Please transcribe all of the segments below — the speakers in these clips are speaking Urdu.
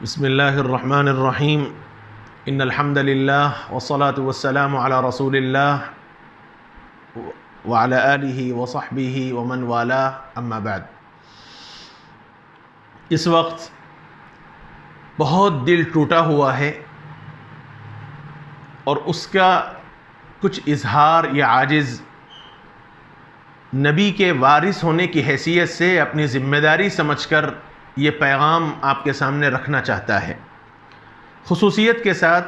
بسم اللہ الرحمن الرحیم ان الحمد للہ والصلاة والسلام علی رسول اللہ وعلی آلہ وصحبہ ومن والاہ اما بعد۔ اس وقت بہت دل ٹوٹا ہوا ہے اور اس کا کچھ اظہار یا عاجز نبی کے وارث ہونے کی حیثیت سے اپنی ذمہ داری سمجھ کر یہ پیغام آپ کے سامنے رکھنا چاہتا ہے۔ خصوصیت کے ساتھ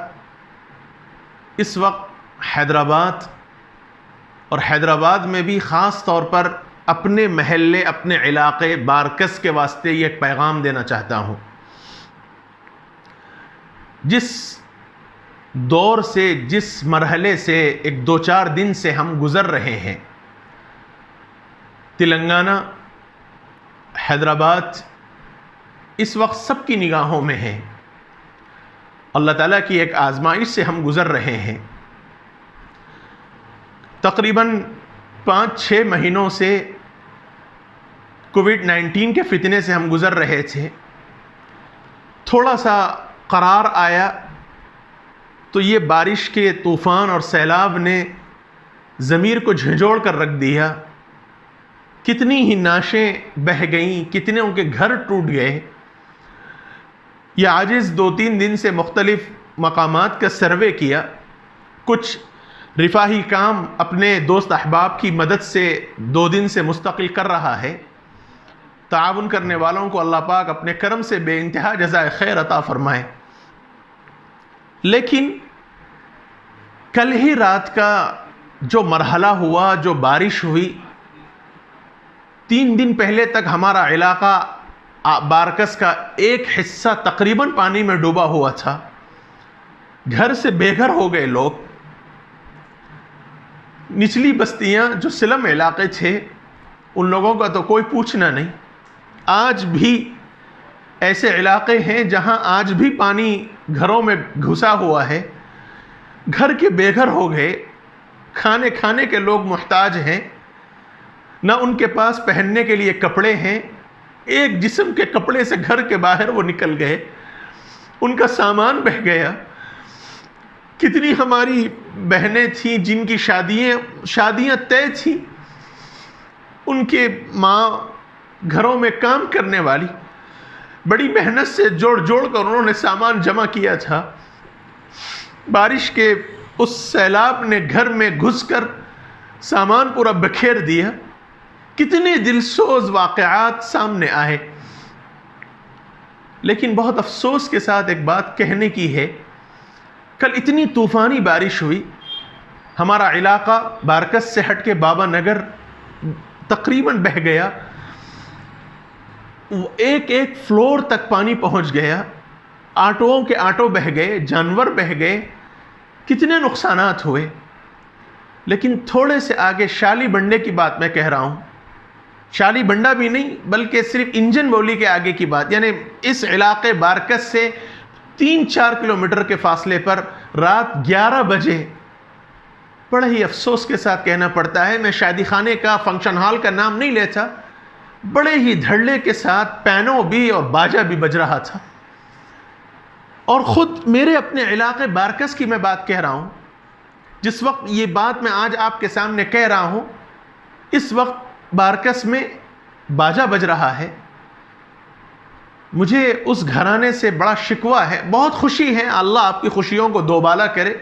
اس وقت حیدرآباد اور حیدرآباد میں بھی خاص طور پر اپنے محلے اپنے علاقے بارکس کے واسطے یہ ایک پیغام دینا چاہتا ہوں۔ جس دور سے جس مرحلے سے ایک دو چار دن سے ہم گزر رہے ہیں، تلنگانہ حیدرآباد اس وقت سب کی نگاہوں میں ہے۔ اللہ تعالیٰ کی ایک آزمائش سے ہم گزر رہے ہیں۔ تقریباً 5-6 مہینوں سے کووڈ-19 کے فتنے سے ہم گزر رہے تھے۔ تھوڑا سا قرار آیا تو یہ بارش کے طوفان اور سیلاب نے ضمیر کو جھنجھوڑ کر رکھ دیا۔ کتنی ہی نعشیں بہہ گئیں، کتنے کے گھر ٹوٹ گئے۔ یہ عاجز 2-3 دن سے مختلف مقامات کا سروے کیا، کچھ رفاہی کام اپنے دوست احباب کی مدد سے 2 دن سے مستقل کر رہا ہے۔ تعاون کرنے والوں کو اللہ پاک اپنے کرم سے بے انتہا جزائے خیر عطا فرمائے۔ لیکن کل ہی رات کا جو مرحلہ ہوا، جو بارش ہوئی، 3 دن پہلے تک ہمارا علاقہ بارکس کا ایک حصہ تقریباً پانی میں ڈوبا ہوا تھا۔ گھر سے بے گھر ہو گئے لوگ۔ نچلی بستیاں جو سلم علاقے تھے ان لوگوں کا تو کوئی پوچھنا نہیں۔ آج بھی ایسے علاقے ہیں جہاں آج بھی پانی گھروں میں گھسا ہوا ہے۔ گھر کے بے گھر ہو گئے، کھانے کے لوگ محتاج ہیں، نہ ان کے پاس پہننے کے لیے کپڑے ہیں۔ ایک جسم کے کپڑے سے گھر کے باہر وہ نکل گئے، ان کا سامان بہہ گیا۔ کتنی ہماری بہنیں تھیں جن کی شادیاں طے تھیں، ان کے ماں گھروں میں کام کرنے والی بڑی محنت سے جوڑ کر انہوں نے سامان جمع کیا تھا۔ بارش کے اس سیلاب نے گھر میں گھس کر سامان پورا بکھیر دیا۔ کتنے دلسوز واقعات سامنے آئے۔ لیکن بہت افسوس کے ساتھ ایک بات کہنے کی ہے، کل اتنی طوفانی بارش ہوئی، ہمارا علاقہ بارکس سے ہٹ کے بابا نگر تقریباً بہہ گیا۔ ایک فلور تک پانی پہنچ گیا، آٹوؤں کے آٹو بہہ گئے، جانور بہہ گئے، کتنے نقصانات ہوئے۔ لیکن تھوڑے سے آگے شالی بنڈے کی بات میں کہہ رہا ہوں، شالی بنڈا بھی نہیں بلکہ صرف انجن بولی کے آگے کی بات، یعنی اس علاقے بارکس سے 3-4 کلومیٹر کے فاصلے پر رات 11 بجے، بڑا ہی افسوس کے ساتھ کہنا پڑتا ہے، میں شادی خانے کا فنکشن ہال کا نام نہیں لیتا، بڑے ہی دھڑلے کے ساتھ پینو بھی اور باجا بھی بج رہا تھا۔ اور خود میرے اپنے علاقے بارکس کی میں بات کہہ رہا ہوں، جس وقت یہ بات میں آج آپ کے سامنے کہہ رہا ہوں، اس وقت بارکس میں باجا بج رہا ہے۔ مجھے اس گھرانے سے بڑا شکوہ ہے، بہت خوشی ہے، اللہ آپ کی خوشیوں کو دوبالا کرے،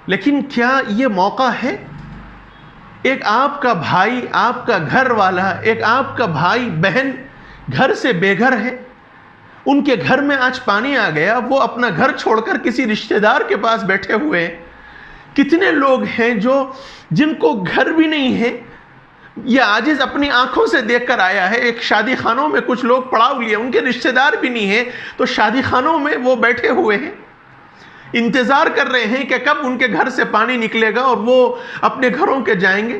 لیکن کیا یہ موقع ہے؟ ایک آپ کا بھائی، آپ کا گھر والا، ایک آپ کا بھائی بہن گھر سے بے گھر ہے، ان کے گھر میں آج پانی آ گیا، وہ اپنا گھر چھوڑ کر کسی رشتہ دار کے پاس بیٹھے ہوئے ہیں۔ کتنے لوگ ہیں جن کو گھر بھی نہیں ہے، یہ عاجز اپنی آنکھوں سے دیکھ کر آیا ہے۔ ایک شادی خانوں میں کچھ لوگ پڑاؤ لیے، ان کے رشتہ دار بھی نہیں ہیں، تو شادی خانوں میں وہ بیٹھے ہوئے ہیں، انتظار کر رہے ہیں کہ کب ان کے گھر سے پانی نکلے گا اور وہ اپنے گھروں کے جائیں گے۔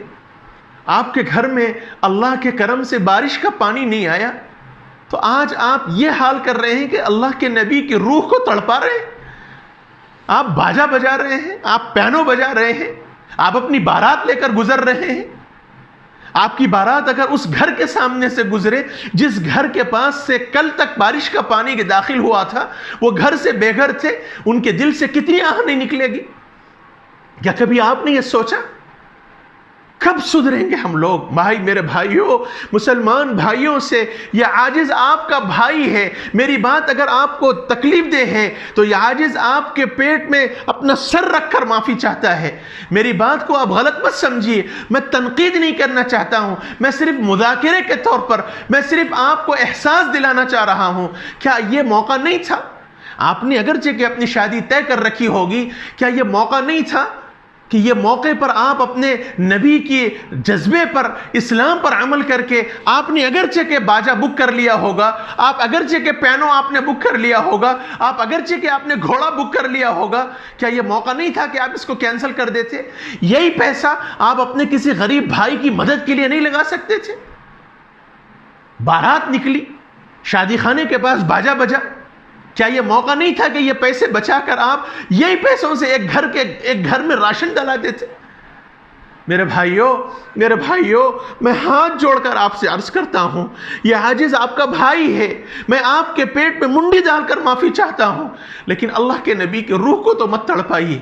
آپ کے گھر میں اللہ کے کرم سے بارش کا پانی نہیں آیا تو آج آپ یہ حال کر رہے ہیں کہ اللہ کے نبی کی روح کو تڑپا رہے ہیں۔ آپ باجا بجا رہے ہیں، آپ پینو بجا رہے ہیں، آپ اپنی بارات لے کر گزر رہے ہیں، آپ کی بارات اگر اس گھر کے سامنے سے گزرے جس گھر کے پاس سے کل تک بارش کا پانی کے داخل ہوا تھا، وہ گھر سے بے گھر تھے، ان کے دل سے کتنی آہ نہیں نکلے گی؟ کیا کبھی آپ نے یہ سوچا؟ کب سدھریں گے ہم لوگ؟ بھائی، میرے بھائیوں، مسلمان بھائیوں سے یہ عاجز آپ کا بھائی ہے، میری بات اگر آپ کو تکلیف دے ہے تو یہ عاجز آپ کے پیٹ میں اپنا سر رکھ کر معافی چاہتا ہے۔ میری بات کو آپ غلط مت سمجھیے، میں تنقید نہیں کرنا چاہتا ہوں، میں صرف مذاکرے کے طور پر، میں صرف آپ کو احساس دلانا چاہ رہا ہوں۔ کیا یہ موقع نہیں تھا؟ آپ نے اگرچہ کہ اپنی شادی طے کر رکھی ہوگی، کیا یہ موقع نہیں تھا کہ یہ موقع پر آپ اپنے نبی کی جذبے پر، اسلام پر عمل کر کے، آپ نے اگرچہ کہ باجا بک کر لیا ہوگا، آپ اگرچہ کہ پینو آپ نے بک کر لیا ہوگا، آپ اگرچہ کہ آپ نے گھوڑا بک کر لیا ہوگا، کیا یہ موقع نہیں تھا کہ آپ اس کو کینسل کر دیتے؟ یہی پیسہ آپ اپنے کسی غریب بھائی کی مدد کے لیے نہیں لگا سکتے تھے؟ بارات نکلی، شادی خانے کے پاس باجا بجا، کیا یہ موقع نہیں تھا کہ یہ پیسے بچا کر آپ یہی پیسوں سے ایک گھر میں راشن ڈلا دیتے؟ میرے بھائیوں، میں ہاتھ جوڑ کر آپ سے عرض کرتا ہوں، یہ عاجز آپ کا بھائی ہے، میں آپ کے پیٹ میں منڈی ڈال کر معافی چاہتا ہوں، لیکن اللہ کے نبی کی روح کو تو مت تڑپائیے۔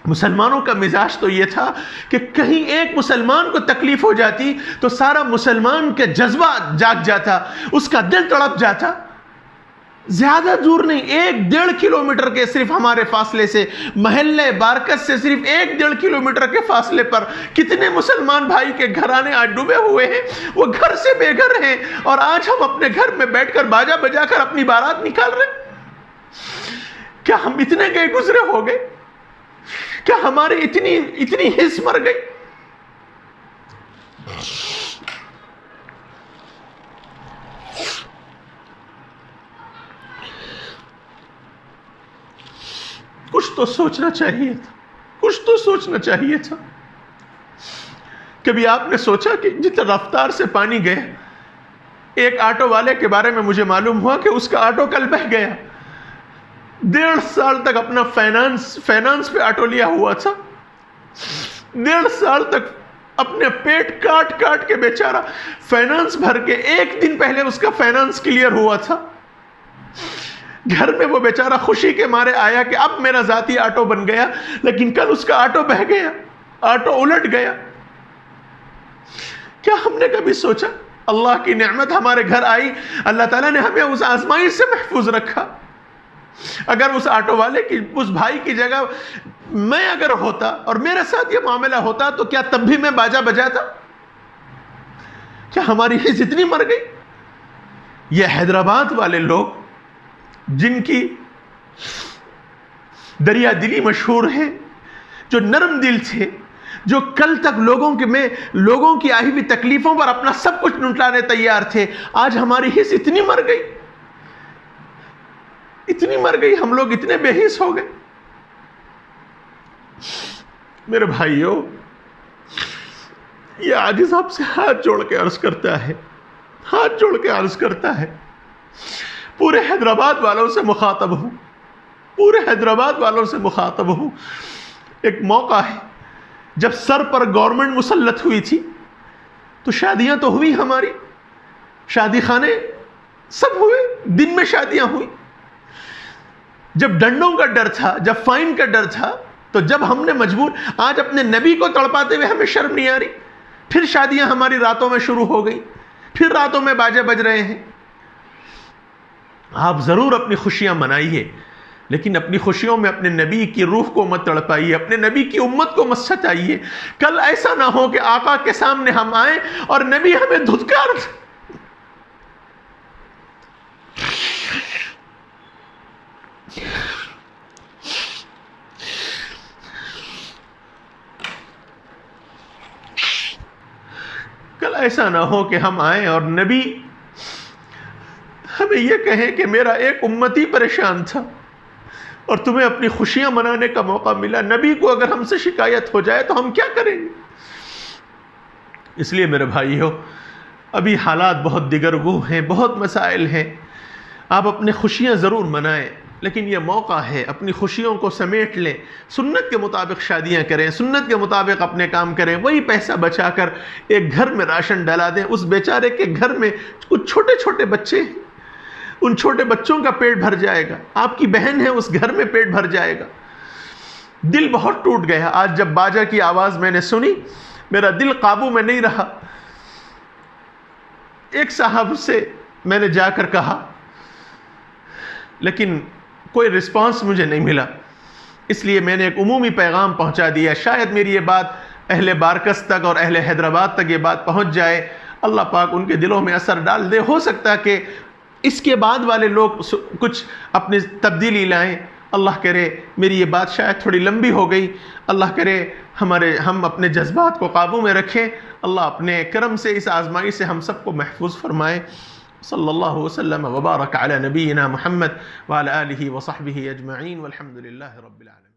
مسلمانوں کا مزاج تو یہ تھا کہ کہیں ایک مسلمان کو تکلیف ہو جاتی تو سارا مسلمان کا جذبہ جاگ جاتا، اس کا دل تڑپ جاتا۔ زیادہ دور نہیں، 1-1.5 کلومیٹر کے صرف ہمارے فاصلے سے، محلے بارکت سے صرف 1-1.5 کلومیٹر کے فاصلے پر کتنے مسلمان بھائی کے گھرانے آج ڈوبے ہوئے ہیں، وہ گھر سے بے گھر ہیں، اور آج ہم اپنے گھر میں بیٹھ کر باجا بجا کر اپنی بارات نکال رہے ہیں۔ کیا ہم اتنے گئے گزرے ہو گئے؟ کیا ہمارے اتنی حس مر گئی؟ کچھ تو سوچنا چاہیے تھا، کبھی آپ نے سوچا کہ جتنا رفتار سے پانی گیا، ایک آٹو والے کے بارے میں مجھے معلوم ہوا کہ اس کا آٹو کل بہہ گیا، 1.5 سال تک اپنا فائنانس پہ آٹو لیا ہوا تھا، 1.5 سال تک اپنے پیٹ کاٹ کے بیچارہ فائنانس بھر کے، 1 دن پہلے اس کا فائنانس کلیئر ہوا تھا، گھر میں وہ بیچارہ خوشی کے مارے آیا کہ اب میرا ذاتی آٹو بن گیا، لیکن کل اس کا آٹو بہہ گیا، آٹو الٹ گیا۔ کیا ہم نے کبھی سوچا؟ اللہ کی نعمت ہمارے گھر آئی، اللہ تعالیٰ نے ہمیں اس آزمائش سے محفوظ رکھا۔ اگر اس آٹو والے کی، اس بھائی کی جگہ میں اگر ہوتا اور میرے ساتھ یہ معاملہ ہوتا تو کیا تب بھی میں باجا بجاتا؟ کیا ہماری حس اتنی مر گئی؟ یہ حیدرآباد والے لوگ جن کی دریا دلی مشہور ہے، جو نرم دل تھے، جو کل تک لوگوں کی آئی ہوئی تکلیفوں پر اپنا سب کچھ لٹانے تیار تھے، آج ہماری حس اتنی مر گئی، ہم لوگ اتنے بے حس ہو گئے۔ میرے بھائیوں، یہ عاجز آپ سے ہاتھ جوڑ کے عرض کرتا ہے، پورے حیدرآباد والوں سے مخاطب ہوں، ایک موقع ہے جب سر پر گورنمنٹ مسلط ہوئی تھی تو شادیاں تو ہوئی، ہماری شادی خانے سب ہوئے، دن میں شادیاں ہوئی، جب ڈنڈوں کا ڈر تھا، جب فائن کا ڈر تھا، تو جب ہم نے آج اپنے نبی کو تڑپاتے ہوئے ہمیں شرم نہیں آ رہی، پھر شادیاں ہماری راتوں میں شروع ہو گئی، پھر راتوں میں باجے بج رہے ہیں۔ آپ ضرور اپنی خوشیاں منائیے، لیکن اپنی خوشیوں میں اپنے نبی کی روح کو مت تڑپائیے، اپنے نبی کی امت کو مت ستائیے۔ کل ایسا نہ ہو کہ آقا کے سامنے ہم آئیں اور نبی ہمیں دھتکار دے۔ کل ایسا نہ ہو کہ ہم آئیں اور نبی ہمیں یہ کہیں کہ میرا ایک امتی پریشان تھا اور تمہیں اپنی خوشیاں منانے کا موقع ملا۔ نبی کو اگر ہم سے شکایت ہو جائے تو ہم کیا کریں گے؟ اس لیے میرے بھائیو، ابھی حالات بہت دیگرگو ہیں، بہت مسائل ہیں، آپ اپنے خوشیاں ضرور منائیں، لیکن یہ موقع ہے، اپنی خوشیوں کو سمیٹ لیں، سنت کے مطابق شادیاں کریں، سنت کے مطابق اپنے کام کریں، وہی پیسہ بچا کر ایک گھر میں راشن ڈلا دیں۔ اس بیچارے کے گھر میں کچھ چھوٹے چھوٹے بچے ہیں، ان چھوٹے بچوں کا پیٹ بھر جائے گا، آپ کی بہن ہے اس گھر میں پیٹ بھر جائے گا۔ دل بہت ٹوٹ گیا آج جب باجا کی آواز میں نے سنی، میرا دل قابو میں نہیں رہا۔ ایک صاحب سے میں نے جا کر کہا، لیکن کوئی رسپانس مجھے نہیں ملا، اس لیے میں نے ایک عمومی پیغام پہنچا دیا۔ شاید میری یہ بات اہل بارکس تک اور اہل حیدرآباد تک یہ بات پہنچ جائے، اللہ پاک ان کے دلوں میں اثر ڈال دے۔ ہو سکتا کہ اس کے بعد والے لوگ کچھ اپنی تبدیلی لائیں، اللہ کرے۔ میری یہ بات شاید تھوڑی لمبی ہو گئی، اللہ کرے ہم اپنے جذبات کو قابو میں رکھیں، اللہ اپنے کرم سے اس آزمائی سے ہم سب کو محفوظ فرمائے۔ صلی اللہ وسلم وبارک علی نبینا محمد وعلی آلہ وصحبہ اجمعین والحمد للہ رب العالمین۔